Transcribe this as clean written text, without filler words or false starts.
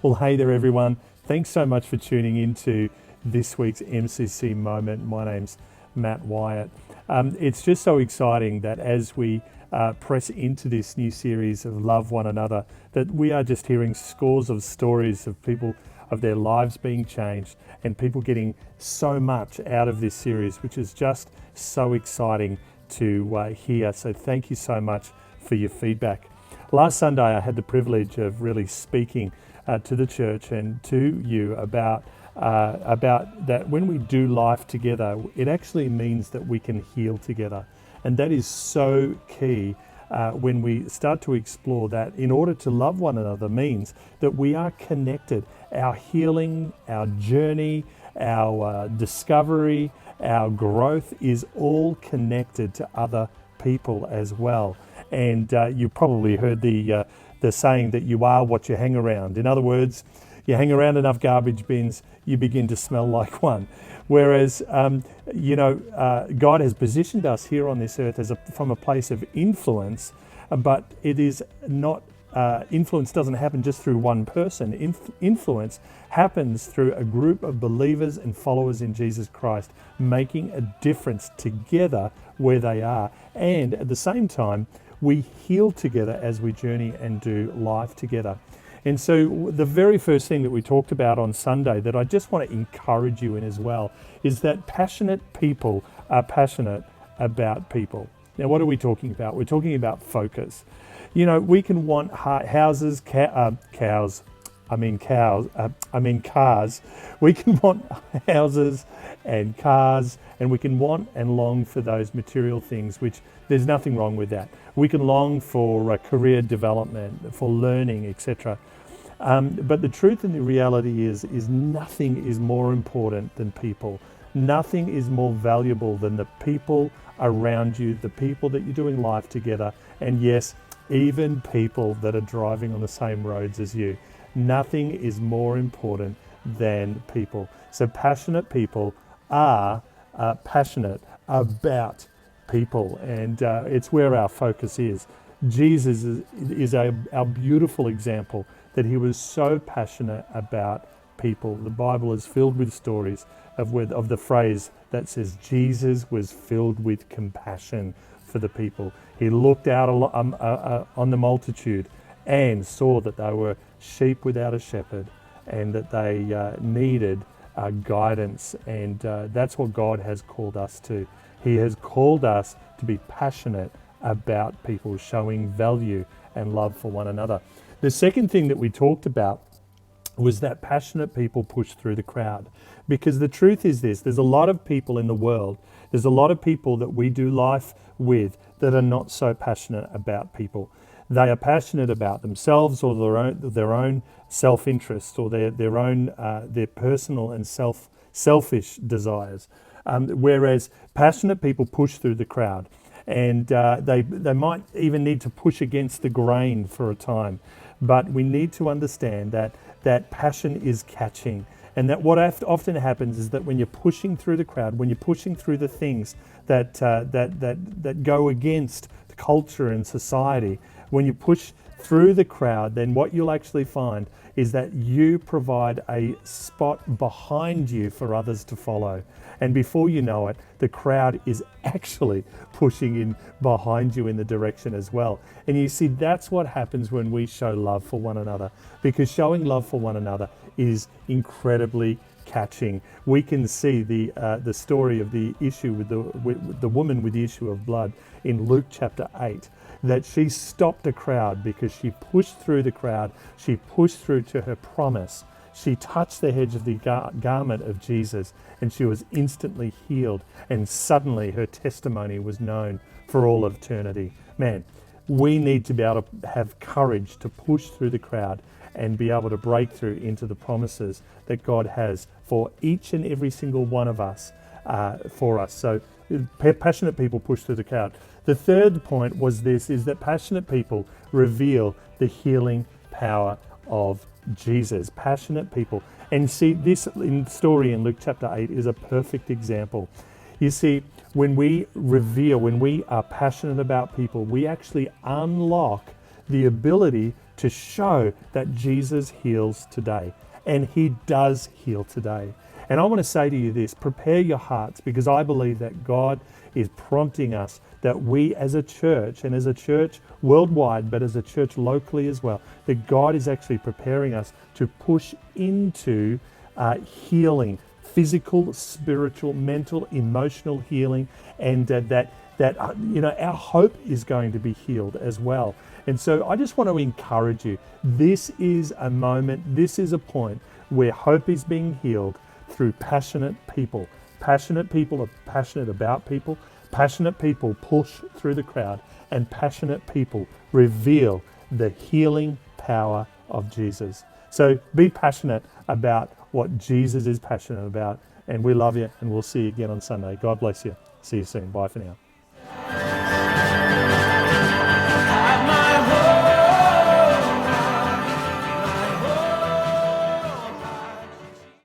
Well, hey there, everyone. Thanks so much for tuning into this week's MCC Moment. My name's Matt Wyatt. It's just so exciting that as we press into this new series of Love One Another, that we are just hearing scores of stories of people, of their lives being changed, and people getting so much out of this series, which is just so exciting to hear. So thank you so much for your feedback. Last Sunday, I had the privilege of really speaking to the church and to you about that when we do life together, it actually means that we can heal together. And that is so key when we start to explore that in order to love one another means that we are connected. Our healing, our journey, our discovery, our growth is all connected to other people as well. And you probably heard the saying that you are what you hang around. In other words, you hang around enough garbage bins, you begin to smell like one. Whereas, God has positioned us here on this earth from a place of influence, but it is not, influence doesn't happen just through one person. Influence happens through a group of believers and followers in Jesus Christ, making a difference together where they are. And at the same time, we heal together as we journey and do life together. And so the very first thing that we talked about on Sunday that I just want to encourage you in as well is that passionate people are passionate about people. Now, what are we talking about? We're talking about focus. You know, we can want houses, cars. We can want houses and cars, and we can want and long for those material things, which there's nothing wrong with that. We can long for career development, for learning, etc. But the truth and the reality is nothing is more important than people. Nothing is more valuable than the people around you, the people that you're doing life together, and yes, even people that are driving on the same roads as you. Nothing is more important than people. So passionate people are passionate about people, and it's where our focus is. Jesus is our beautiful example that he was so passionate about people. The Bible is filled with stories of the phrase that says Jesus was filled with compassion for the people. He looked out on the multitude and saw that they were sheep without a shepherd and that they needed guidance. And that's what God has called us to. He has called us to be passionate about people, showing value and love for one another. The second thing that we talked about was that passionate people push through the crowd. Because the truth is this, there's a lot of people in the world, there's a lot of people that we do life with that are not so passionate about people. They are passionate about themselves or their own self-interest or their personal and selfish desires. Whereas passionate people push through the crowd, and they might even need to push against the grain for a time. But we need to understand that passion is catching, and that what often happens is that when you're pushing through the crowd, when you're pushing through the things that go against the culture and society, when you push through the crowd, then what you'll actually find is that you provide a spot behind you for others to follow. And before you know it, the crowd is actually pushing in behind you in the direction as well. And you see, that's what happens when we show love for one another, because showing love for one another is incredibly catching. We can see the story of the issue with the woman with the issue of blood in Luke chapter 8. That she stopped a crowd because she pushed through the crowd, she pushed through to her promise. She touched the edge of the garment of Jesus and she was instantly healed, and suddenly her testimony was known for all of eternity. Man, we need to be able to have courage to push through the crowd and be able to break through into the promises that God has for each and every single one of us, for us. So passionate people push through the crowd. The third point was this, is that passionate people reveal the healing power of Jesus. Passionate people. And see, this story in Luke chapter 8 is a perfect example. You see, when we are passionate about people, we actually unlock the ability to show that Jesus heals today. And he does heal today. And I want to say to you this, prepare your hearts, because I believe that God is prompting us, that we as a church, and as a church worldwide, but as a church locally as well, that God is actually preparing us to push into healing, physical, spiritual, mental, emotional healing, and that our hope is going to be healed as well. And so I just want to encourage you. This is a moment, this is a point where hope is being healed through passionate people. Passionate people are passionate about people. Passionate people push through the crowd, and passionate people reveal the healing power of Jesus. So be passionate about what Jesus is passionate about. And we love you, and we'll see you again on Sunday. God bless you. See you soon. Bye for now.